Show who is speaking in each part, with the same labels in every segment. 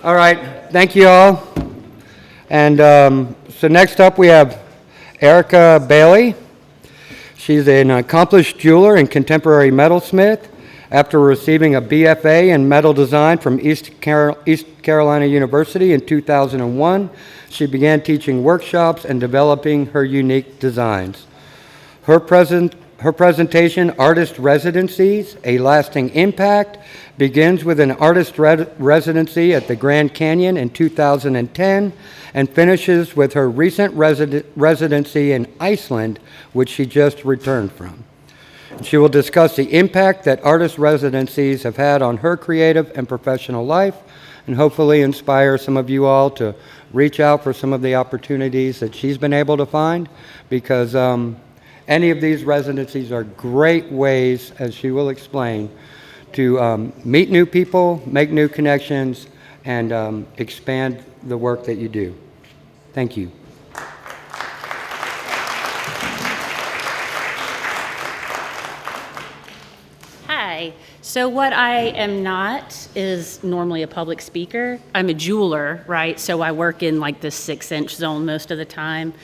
Speaker 1: All right, thank you all. And so next up we have Erica Bailey. She's an accomplished jeweler and contemporary metalsmith. After receiving a BFA in metal design from East Carolina University in 2001, she began teaching workshops and developing her unique designs. Her presentation, Artist Residencies, A Lasting Impact, begins with an artist residency at the Grand Canyon in 2010 and finishes with her recent residency in Iceland, which she just returned from. She will discuss the impact that artist residencies have had on her creative and professional life and hopefully inspire some of you all to reach out for some of the opportunities that she's been able to find, because any of these residencies are great ways, as she will explain, to meet new people, make new connections, and expand the work that you do. Thank you.
Speaker 2: Hi. So what I am not is normally a public speaker. I'm a jeweler, right? So I work in like the 6-inch zone most of the time.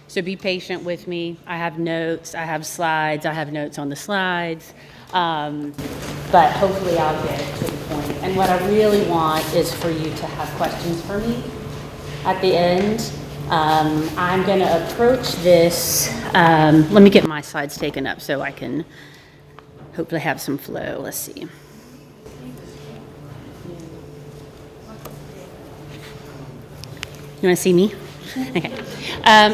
Speaker 2: So be patient with me. I have notes, I have slides, I have notes on the slides. But hopefully I'll get to the point. And what I really want is for you to have questions for me at the end. I'm going to approach this. Let me get my slides taken up so I can hopefully have some flow. Let's see. You want to see me? Okay.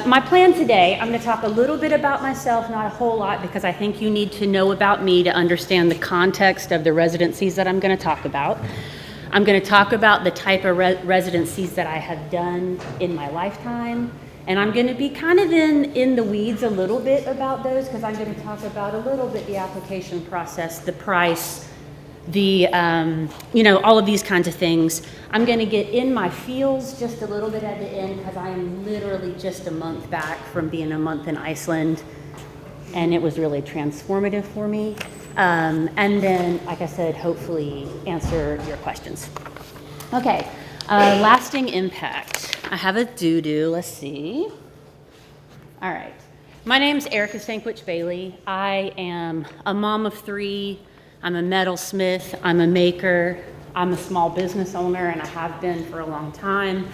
Speaker 2: My plan today, I'm going to talk a little bit about myself, not a whole lot, because I think you need to know about me to understand the context of the residencies that I'm going to talk about. I'm going to talk about the type of residencies that I have done in my lifetime, and I'm going to be kind of in the weeds a little bit about those, because I'm going to talk about a little bit the application process, the price, the, all of these kinds of things. I'm going to get in my feels just a little bit at the end, because I am literally just a month back from being a month in Iceland, and it was really transformative for me. And then, like I said, hopefully answer your questions. Okay, lasting impact. I have a doo-doo, let's see. All right, my name's Erica Stankwich Bailey. I am a mom of 3. I'm a metalsmith, I'm a maker, I'm a small business owner, and I have been for a long time.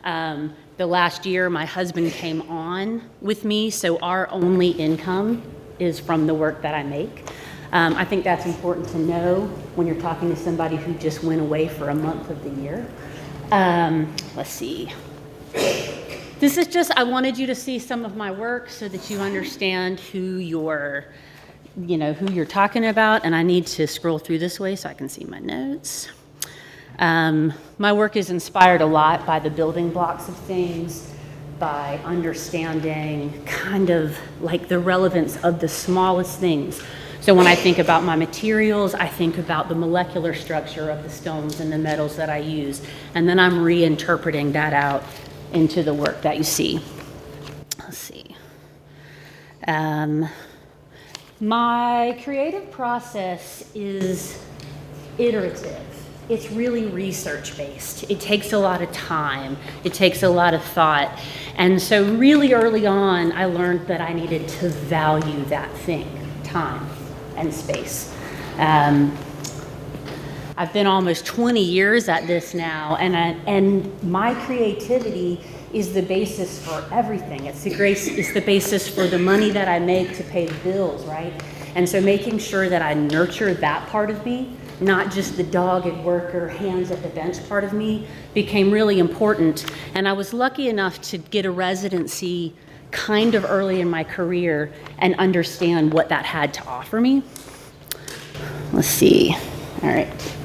Speaker 2: The last year, my husband came on with me, so our only income is from the work that I make. I think that's important to know when you're talking to somebody who just went away for a month of the year. Let's see. This is just, I wanted you to see some of my work so that you understand who you're talking about, and I need to scroll through this way so I can see my notes. My work is inspired a lot by the building blocks of things, by understanding kind of like the relevance of the smallest things. So when I think about my materials, I think about the molecular structure of the stones and the metals that I use, and then I'm reinterpreting that out into the work that you see. Let's see. My creative process is iterative. It's really research-based. It takes a lot of time. It takes a lot of thought. And so really early on, I learned that I needed to value that thing, time and space. I've been almost 20 years at this now, and my creativity is the basis for everything. It's the basis for the money that I make to pay the bills, right? And so making sure that I nurture that part of me, not just the dogged worker, hands at the bench part of me, became really important. And I was lucky enough to get a residency kind of early in my career and understand what that had to offer me. Let's see. All right.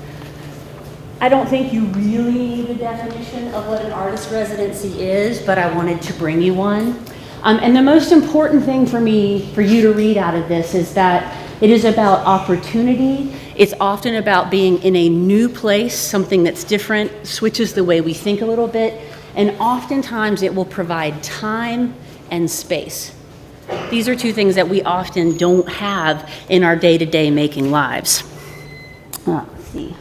Speaker 2: I don't think you really need a definition of what an artist residency is, but I wanted to bring you one. And the most important thing for me, for you to read out of this, is that it is about opportunity. It's often about being in a new place, something that's different, switches the way we think a little bit, and oftentimes it will provide time and space. These are two things that we often don't have in our day-to-day making lives. Let's see.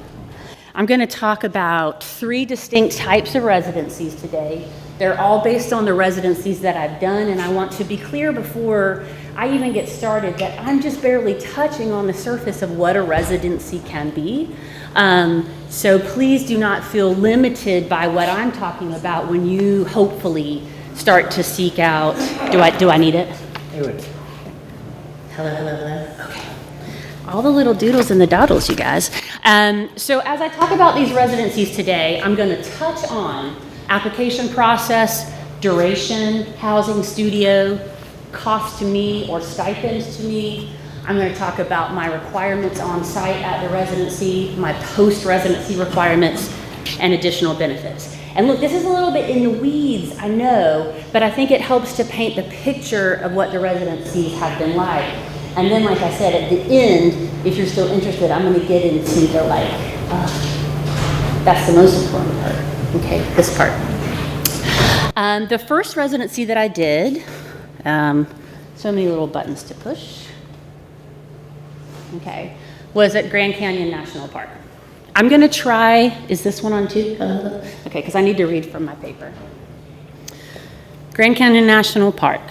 Speaker 2: I'm going to talk about 3 distinct types of residencies today. They're all based on the residencies that I've done, and I want to be clear before I even get started that I'm just barely touching on the surface of what a residency can be. So please do not feel limited by what I'm talking about when you hopefully start to seek out. Do I need it? Hello, hello, hello. Okay. All the little doodles and the doddles, you guys. So as I talk about these residencies today, I'm going to touch on application process, duration, housing studio, cost to me or stipends to me. I'm going to talk about my requirements on site at the residency, my post-residency requirements, and additional benefits. And look, this is a little bit in the weeds, I know, but I think it helps to paint the picture of what the residencies have been like. And then, like I said, at the end, if you're still interested, I'm going to get into the that's the most important part. Okay, this part. The first residency that I did, so many little buttons to push, okay, was at Grand Canyon National Park. I'm going to try, is this one on too? Okay, because I need to read from my paper. Grand Canyon National Park.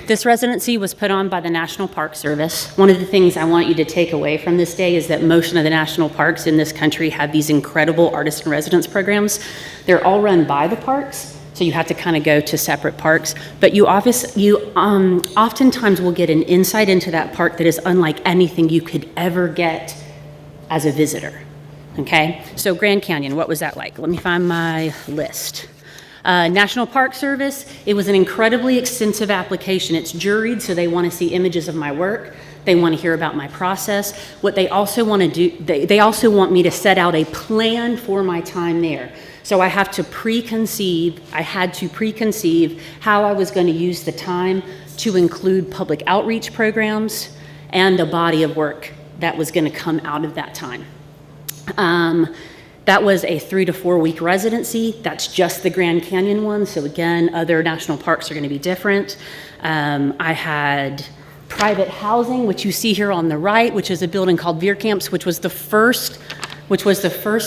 Speaker 2: This residency was put on by the National Park Service. One of the things I want you to take away from this day is that most of the national parks in this country have these incredible artist in residence programs. They're all run by the parks, so you have to kind of go to separate parks. But you oftentimes will get an insight into that park that is unlike anything you could ever get as a visitor. Okay, so Grand Canyon, what was that like? Let me find my list. National Park Service, it was an incredibly extensive application. It's juried, so they want to see images of my work. They want to hear about my process. What they also want to do, they also want me to set out a plan for my time there. So I had to preconceive how I was going to use the time to include public outreach programs and a body of work that was going to come out of that time. That was a 3 to 4 week residency. That's just the Grand Canyon one. So again, other national parks are going to be different. I had private housing, which you see here on the right, which is a building called Veerkamps, which was the first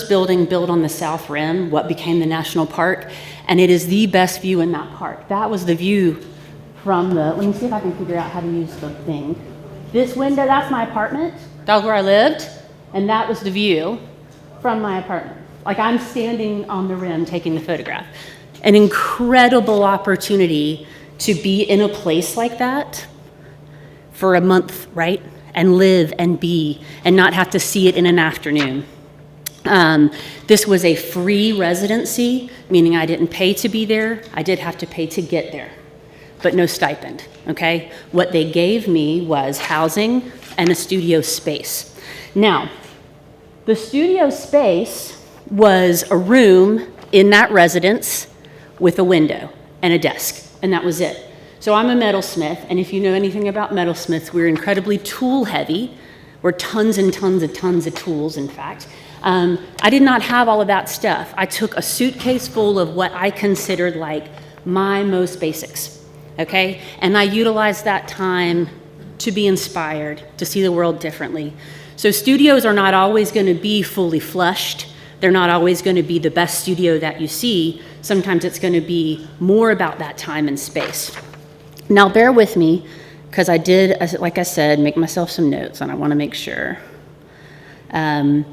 Speaker 2: building built on the South Rim, what became the national park. And it is the best view in that park. That was the view from let me see if I can figure out how to use the thing. This window, that's my apartment. That was where I lived. And that was the view from my apartment. Like I'm standing on the rim taking the photograph. An incredible opportunity to be in a place like that for a month, right? And live and be and not have to see it in an afternoon. This was a free residency, meaning I didn't pay to be there. I did have to pay to get there, but no stipend, okay? What they gave me was housing and a studio space. Now, the studio space was a room in that residence with a window and a desk, and that was it. So I'm a metalsmith, and if you know anything about metalsmiths, we're incredibly tool heavy. We're tons and tons of tools, in fact. I did not have all of that stuff. I took a suitcase full of what I considered like my most basics, okay? And I utilized that time to be inspired, to see the world differently. So studios are not always going to be fully flushed. They're not always going to be the best studio that you see. Sometimes it's going to be more about that time and space. Now bear with me, because I did, like I said, make myself some notes, and I want to make sure. And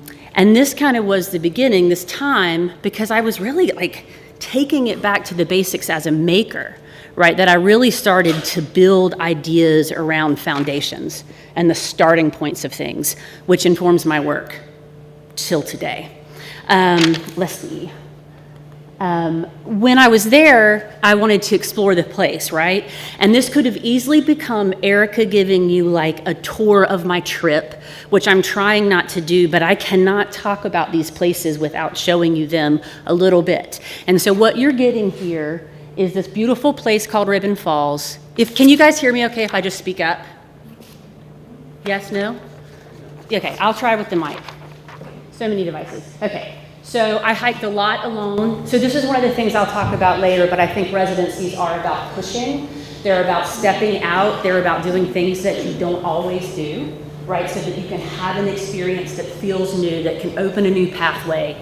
Speaker 2: this kind of was the beginning, this time, because I was really like taking it back to the basics as a maker, right? That I really started to build ideas around foundations and the starting points of things, which informs my work till today. Let's see. When I was there, I wanted to explore the place, right? And this could have easily become Erica giving you like a tour of my trip, which I'm trying not to do, but I cannot talk about these places without showing you them a little bit. And so what you're getting here is this beautiful place called Ribbon Falls. Can you guys hear me okay if I just speak up? Yes, no? Okay, I'll try with the mic. So many devices. Okay, so I hiked a lot alone. So this is one of the things I'll talk about later, but I think residencies are about pushing. They're about stepping out. They're about doing things that you don't always do. right? So that you can have an experience that feels new, that can open a new pathway,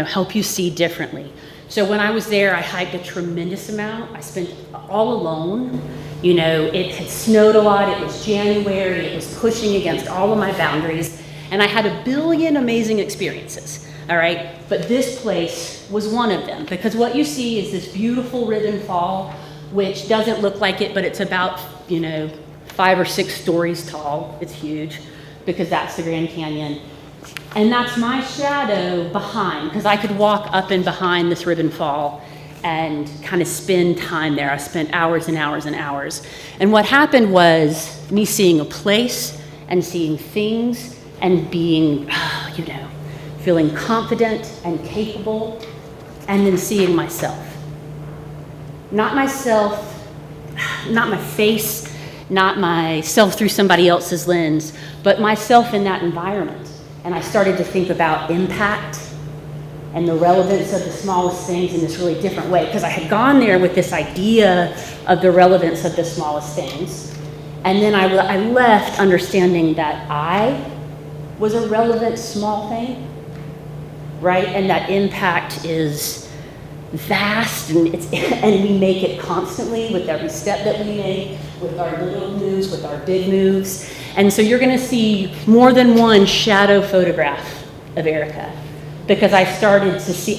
Speaker 2: help you see differently. So when I was there, I hiked a tremendous amount. I spent all alone. It had snowed a lot. It was January. It was pushing against all of my boundaries. And I had a billion amazing experiences, all right? But this place was one of them, because what you see is this beautiful ribbon fall, which doesn't look like it, but it's about, 5 or 6 stories tall. It's huge, because that's the Grand Canyon. And that's my shadow behind, because I could walk up and behind this ribbon fall and kind of spend time there. I spent hours and hours and hours. And what happened was me seeing a place and seeing things and being, feeling confident and capable, and then seeing myself. Not myself, not my face, not myself through somebody else's lens, but myself in that environment. And I started to think about impact and the relevance of the smallest things in this really different way, because I had gone there with this idea of the relevance of the smallest things. And then I left understanding that I was a relevant small thing, right? And that impact is vast, and we make it constantly with every step that we make, with our little moves, with our big moves. And so you're gonna see more than one shadow photograph of Erica, because I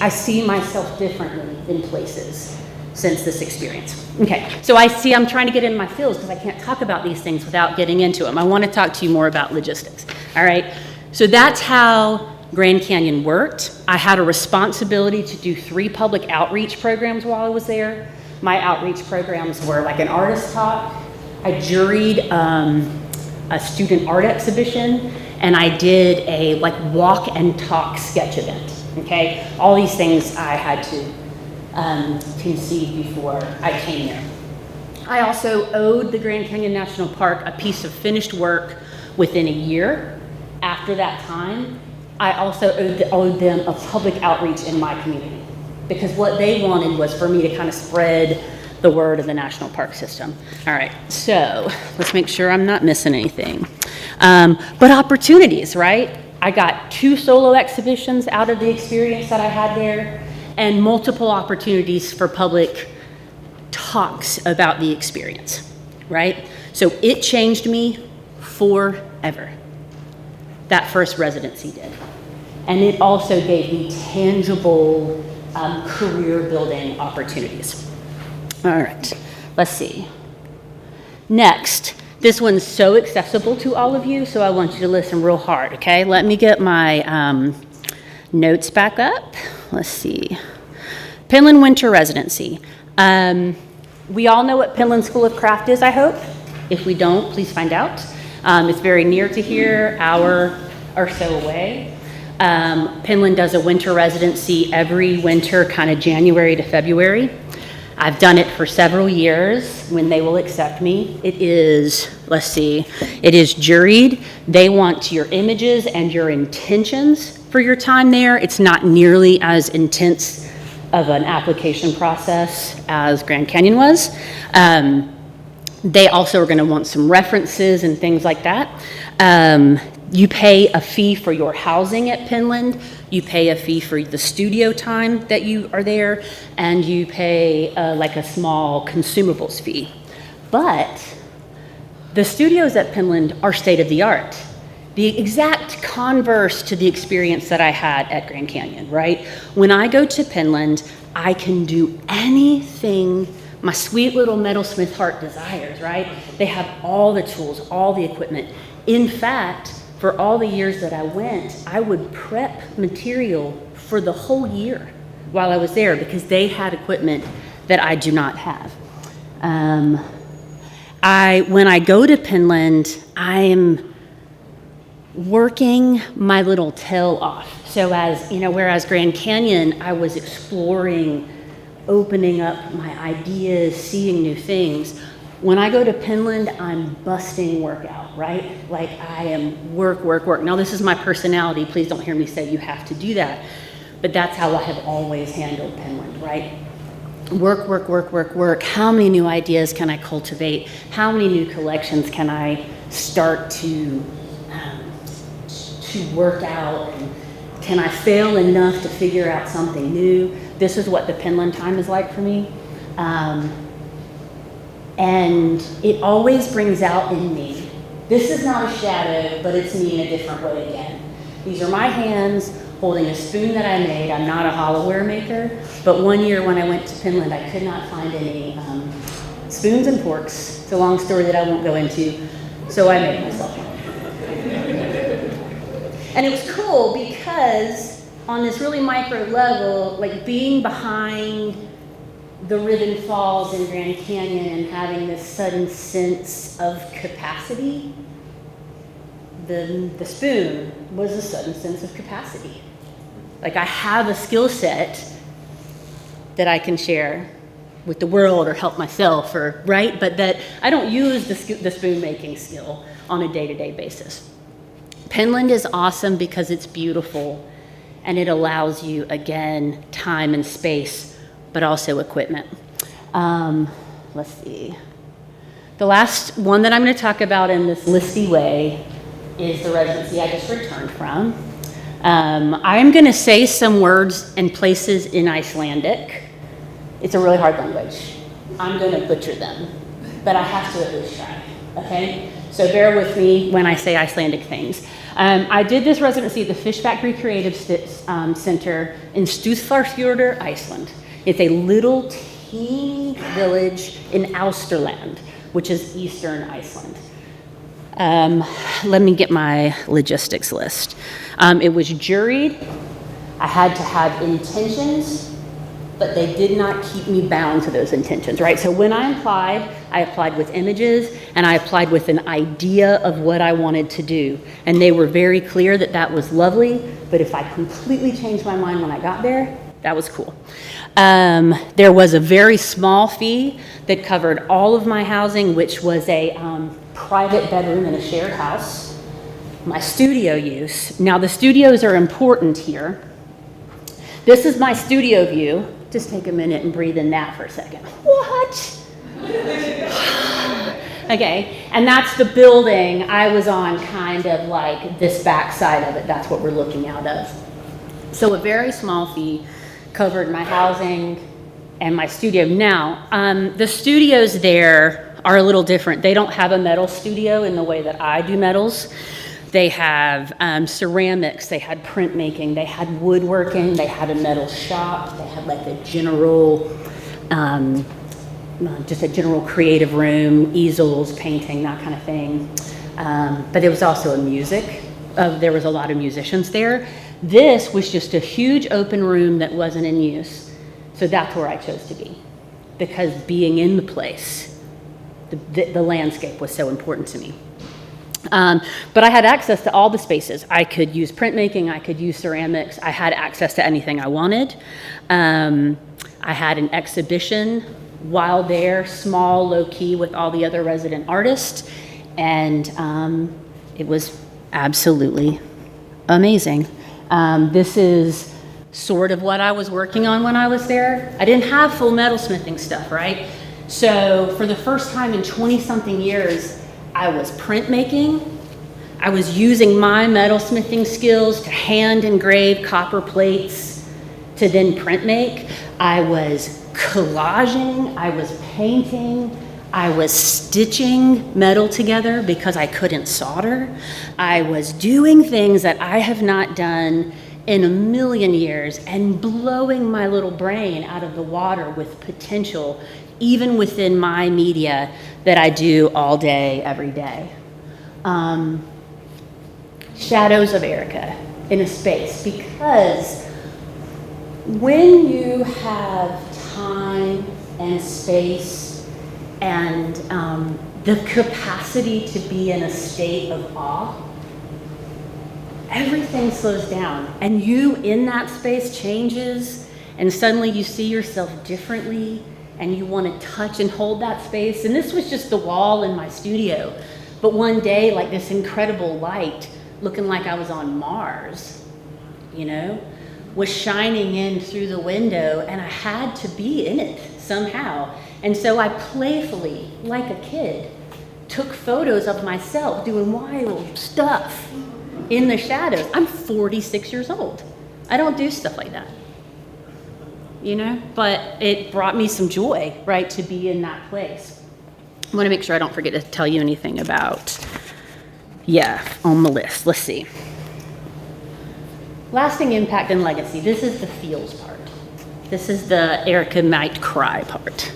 Speaker 2: see myself differently in places since this experience. Okay, so I'm trying to get in my feels, because I can't talk about these things without getting into them. I wanna talk to you more about logistics, all right? So that's how Grand Canyon worked. I had a responsibility to do 3 public outreach programs while I was there. My outreach programs were like an artist talk. I juried a student art exhibition, and I did a walk and talk sketch event, okay? All these things I had to conceive before I came there. I also owed the Grand Canyon National Park a piece of finished work within a year. After that time, I also owed them a public outreach in my community, because what they wanted was for me to kind of spread the word of the national park system. All right, so let's make sure I'm not missing anything. But opportunities, right? I got 2 solo exhibitions out of the experience that I had there, and multiple opportunities for public talks about the experience, right? So it changed me forever. That first residency did. And it also gave me tangible career building opportunities. All right, let's see. Next, this one's so accessible to all of you, so I want you to listen real hard, okay? Let me get my notes back up. Let's see. Penland Winter Residency. We all know what Penland School of Craft is, I hope. If we don't, please find out. It's very near to here, hour or so away. Penland does a winter residency every winter, kind of January to February. I've done it for several years when they will accept me. It is, it is juried. They want your images and your intentions for your time there. It's not nearly as intense of an application process as Grand Canyon was. They also are gonna want some references and things like that. You pay a fee for your housing at Penland, you pay a fee for the studio time that you are there, and you pay a small consumables fee. But the studios at Penland are state of the art. The exact converse to the experience that I had at Grand Canyon, right? When I go to Penland, I can do anything my sweet little metalsmith heart desires, right? They have all the tools, all the equipment. In fact, for all the years that I went, I would prep material for the whole year while I was there, because they had equipment that I do not have. When I go to Penland, I'm working my little tail off. So whereas Grand Canyon, I was exploring, opening up my ideas, seeing new things. When I go to Penland, I'm busting work out, right? I am work. Now this is my personality. Please don't hear me say you have to do that. But that's how I have always handled Penland, right? Work. How many new ideas can I cultivate? How many new collections can I start to work out, and can I fail enough to figure out something new? This is what the Penland time is like for me. And it always brings out in me, this is not a shadow, but it's me in a different way again. These are my hands holding a spoon that I made. I'm not a hollowware maker, but one year when I went to Penland, I could not find any spoons and forks. It's a long story that I won't go into, so I made myself one. And it was cool because on this really micro level, like being behind the Ribbon Falls in Grand Canyon and having this sudden sense of capacity, the spoon was a sudden sense of capacity. Like I have a skill set that I can share with the world or help myself, or right, but that I don't use the spoon making skill on a day-to-day basis. Penland is awesome because it's beautiful and it allows you, again, time and space, but also equipment. Let's see. The last one that I'm going to talk about in this listy way is the residency I just returned from. I'm going to say some words and places in Icelandic. It's a really hard language. I'm going to butcher them, but I have to at least try, okay? So bear with me when I say Icelandic things. I did this residency at the Fish Factory Creative Center in Stúðvarfjörður, Iceland. It's a little teeny village in Austerland, which is eastern Iceland. Let me get my logistics list. It was juried. I had to have intentions, but they did not keep me bound to those intentions, right? So when I applied with images, and I applied with an idea of what I wanted to do. And they were very clear that that was lovely, but if I completely changed my mind when I got there, that was cool. There was a very small fee that covered all of my housing, which was a private bedroom in a shared house. My studio use. Now the studios are important here. This is my studio view. Just take a minute and breathe in that for a second. What? Okay, and that's the building I was on, kind of like this back side of it. That's what we're looking out of. So a very small fee covered my housing and my studio. Now, the studios there are a little different. They don't have a metal studio in the way that I do metals. They have ceramics, they had printmaking, they had woodworking, they had a metal shop, they had like a general, just a general creative room, easels, painting, that kind of thing. But there was also there was a lot of musicians there. This was just a huge open room that wasn't in use. So that's where I chose to be, because being in the place, the landscape was so important to me. But I had access to all the spaces. I could use printmaking, I could use ceramics, I had access to anything I wanted. I had an exhibition while there, small, low-key, with all the other resident artists, and it was absolutely amazing. This is sort of what I was working on when I was there. I didn't have full metalsmithing stuff, right? So for the first time in 20-something years, I was printmaking. I was using my metalsmithing skills to hand engrave copper plates to then print make. I was collaging, I was painting, I was stitching metal together because I couldn't solder. I was doing things that I have not done in a million years and blowing my little brain out of the water with potential, even within my media that I do all day, every day. Shadows of Erica in a space, because when you have time and space and the capacity to be in a state of awe, everything slows down, and you in that space changes, and suddenly you see yourself differently, and you want to touch and hold that space. And this was just the wall in my studio, but one day, like this incredible light, looking like I was on Mars, was shining in through the window, and I had to be in it somehow. And so I playfully, like a kid, took photos of myself doing wild stuff in the shadows. I'm 46 years old. I don't do stuff like that, you know, but it brought me some joy, right, to be in that place. I want to make sure I don't forget to tell you anything about, on the list. Let's see. Lasting impact and legacy. This is the feels part. This is the Erica might cry part.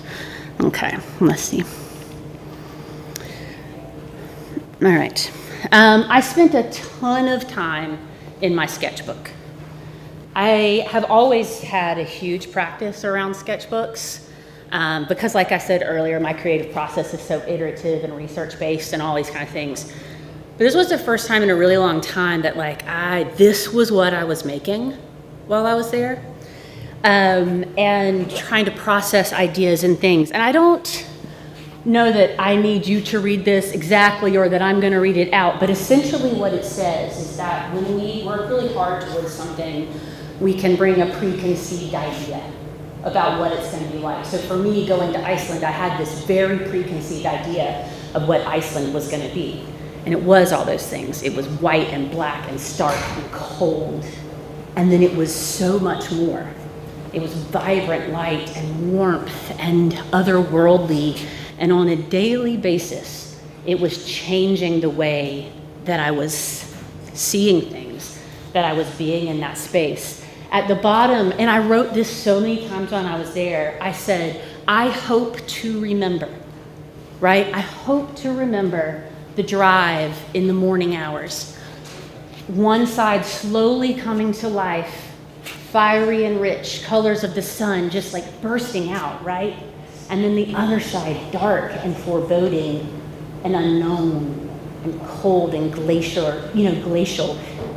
Speaker 2: Okay, let's see. All right. I spent a ton of time in my sketchbook. I have always had a huge practice around sketchbooks because, like I said earlier, my creative process is so iterative and research-based and all these kind of things. But this was the first time in a really long time that this was what I was making while I was there, and trying to process ideas and things. And I don't know that I need you to read this exactly or that I'm going to read it out, but essentially what it says is that when we work really hard towards something, we can bring a preconceived idea about what it's going to be like. So for me, going to Iceland, I had this very preconceived idea of what Iceland was going to be. And it was all those things. It was white and black and stark and cold. And then it was so much more. It was vibrant light and warmth and otherworldly. And on a daily basis, it was changing the way that I was seeing things, that I was being in that space. At the bottom, and I wrote this so many times when I was there, I said, I hope to remember, right? I hope to remember the drive in the morning hours. One side slowly coming to life, fiery and rich, colors of the sun just like bursting out, right? And then the other side, dark and foreboding and unknown and cold and glacial.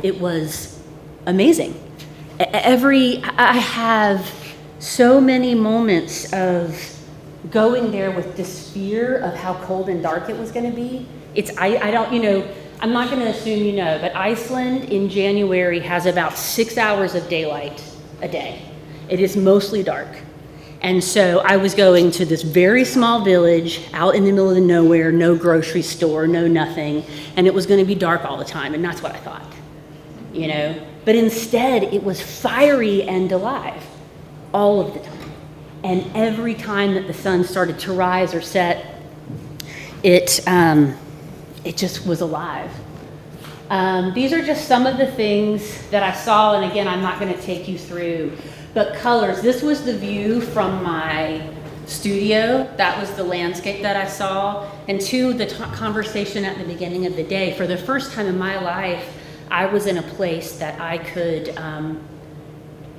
Speaker 2: It was amazing. I have so many moments of going there with this fear of how cold and dark it was going to be. I'm not going to assume you know, but Iceland in January has about 6 hours of daylight a day. It is mostly dark. And so I was going to this very small village out in the middle of nowhere, no grocery store, no nothing, and it was going to be dark all the time, and that's what I thought, you know? But instead, it was fiery and alive all of the time. And every time that the sun started to rise or set, it just was alive. These are just some of the things that I saw, and again, I'm not going to take you through, but colors. This was the view from my studio. That was the landscape that I saw. And to the conversation at the beginning of the day, for the first time in my life, I was in a place that I could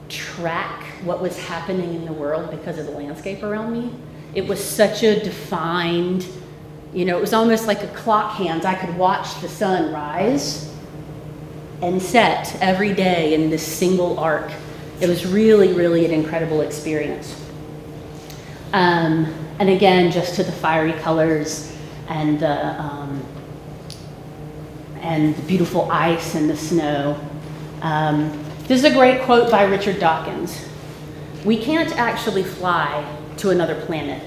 Speaker 2: track what was happening in the world because of the landscape around me. It was such a defined, it was almost like a clock hands. I could watch the sun rise and set every day in this single arc. It was really, really an incredible experience. And again, just to the fiery colors and the beautiful ice and the snow. This is a great quote by Richard Dawkins. We can't actually fly to another planet,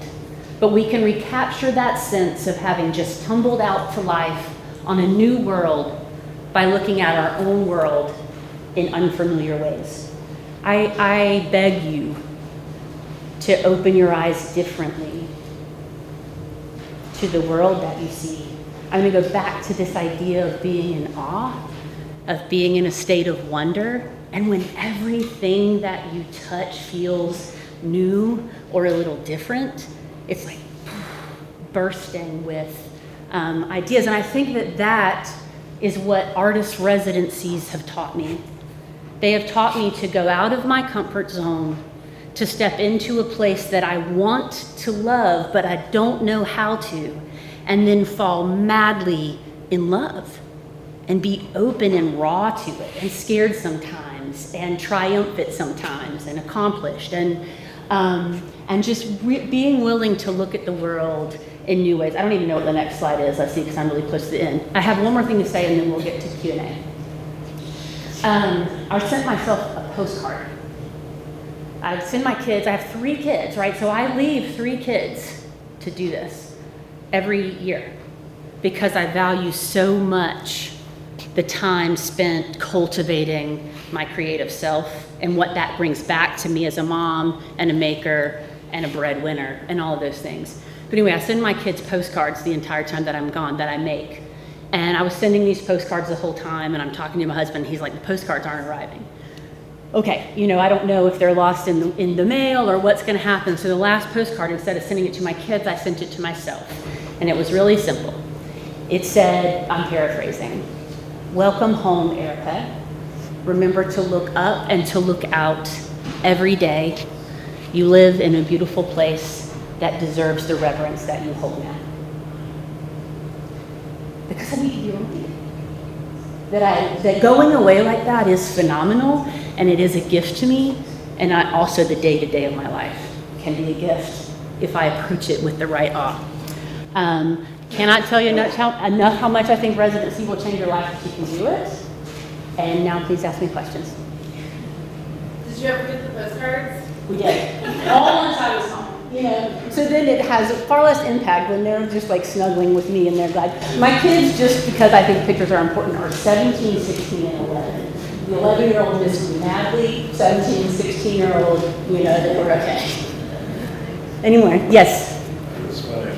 Speaker 2: but we can recapture that sense of having just tumbled out to life on a new world by looking at our own world in unfamiliar ways. I beg you to open your eyes differently to the world that you see. I'm going to go back to this idea of being in awe, of being in a state of wonder, and when everything that you touch feels new or a little different, it's like bursting with ideas. And I think that is what artist residencies have taught me. They have taught me to go out of my comfort zone, to step into a place that I want to love, but I don't know how to, and then fall madly in love and be open and raw to it and scared sometimes and triumphant sometimes and accomplished and just being willing to look at the world in new ways. I don't even know what the next slide is. Let's see, because I'm really close to the end. I have one more thing to say and then we'll get to Q&A. I sent myself a postcard. I send my kids, I have 3 kids, right? So I leave 3 kids to do this every year. because I value so much the time spent cultivating my creative self and what that brings back to me as a mom and a maker and a breadwinner and all of those things. But anyway, I send my kids postcards the entire time that I'm gone that I make. And I was sending these postcards the whole time, and I'm talking to my husband. He's like, the postcards aren't arriving. Okay, I don't know if they're lost in the mail or what's gonna happen. So the last postcard, instead of sending it to my kids, I sent it to myself. And it was really simple. It said, I'm paraphrasing, "Welcome home, Erica. Remember to look up and to look out every day. You live in a beautiful place that deserves the reverence that you hold now." Because I need to be reminded that going away like that is phenomenal, and it is a gift to me, and also the day-to-day of my life can be a gift if I approach it with the right awe. Cannot tell you enough how much I think residency will change your life if you can do it. And now please ask me questions.
Speaker 3: Did you ever get the postcards?
Speaker 2: We did. All once I was home. So then it has far less impact when they're just like snuggling with me and they're like, my kids, just because I think pictures are important, are 17, 16, and 11. The 11-year-old missed me madly, 17 and 16-year-old, they were okay. Anyway, yes?
Speaker 4: It's funny,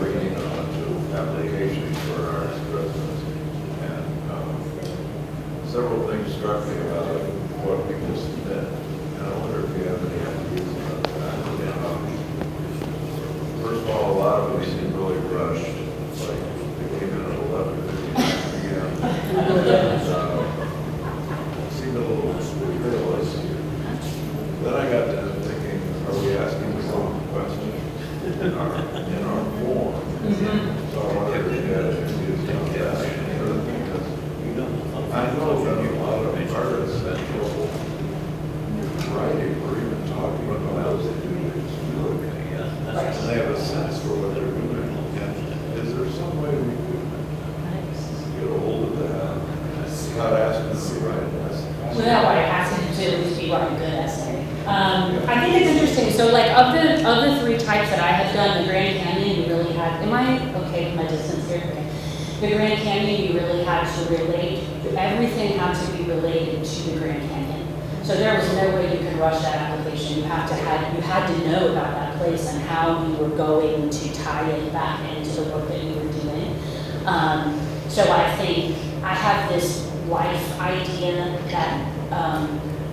Speaker 4: reading onto applications for our residency, and several things struck me about what people submit, and I wonder if you have any ideas about that. First of all, a lot of them seem really rushed, like they came in at 11:59 p.m. Seemed a little ridiculous. Then I got to thinking, are we asking the wrong question in our form? So I wonder if you had any ideas about that. Because I know that a lot of artists have trouble writing or even talking about how they do things. And they have a sense for what they're doing. And is there some way we could get a hold of that? Not asking them to write an essay.
Speaker 2: Well, that way it has to at least be writing a good essay. I think it's interesting. So, like, of the three types that I have done, the Grand Canyon, you really had. Am I okay with my distance here? Okay. The Grand Canyon, you really had to relate. Everything had to be related to the Grand Canyon. So there was no way you could rush that application. You had to know about that place and how you were going to tie it back into the work that you were doing. So I think I have this life idea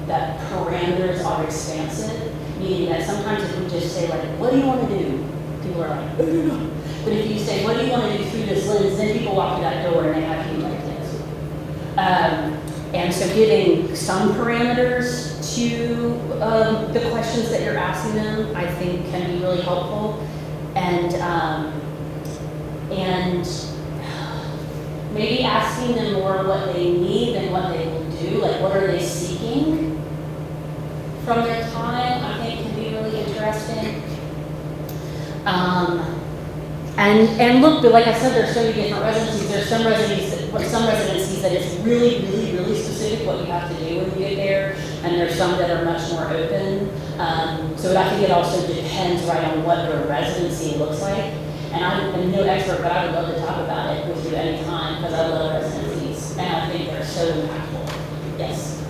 Speaker 2: that parameters are expansive, meaning that sometimes if we just say, like, what do you want to do? People are like, I don't know. But if you say, what do you want to do through this lens, then people walk through that door and they have human ideas. And so giving some parameters to the questions that you're asking them, I think can be really helpful. And maybe asking them more what they need than what they will do. Like, what are they seeking from their time, I think can be really interesting. And look, but like I said, there's so many different residencies. There's some residencies that it's really, really, really specific what you have to do when you get there, and there's some that are much more open. So I think it also depends right on what your residency looks like. And I'm no expert, but I would love to talk about it with you anytime because I love residencies, and I think they're so impactful. Yes.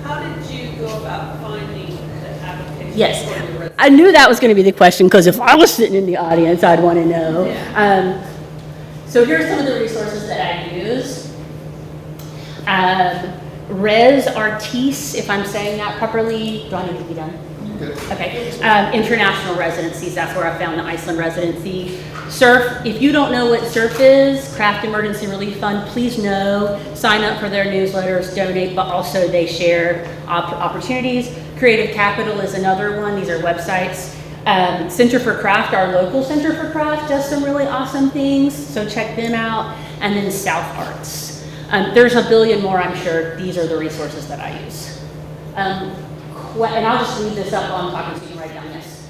Speaker 3: How did you go about finding the application?
Speaker 2: Yes,
Speaker 3: for your residency?
Speaker 2: I knew that was going to be the question because if I was sitting in the audience, I'd want to know.
Speaker 3: Yeah.
Speaker 2: So here's some of the resources that I use. Resartis, if I'm saying that properly. Do I need to be done? Okay. International residencies, that's where I found the Iceland residency. SURF, if you don't know what SURF is, Craft Emergency Relief Fund, please know, sign up for their newsletters, donate, but also they share opportunities. Creative Capital is another one, these are websites. Center for Craft, our local Center for Craft does some really awesome things, so check them out. And then South Arts. There's a billion more, I'm sure. These are the resources that I use. And I'll just leave this up while I'm talking so you can write down this.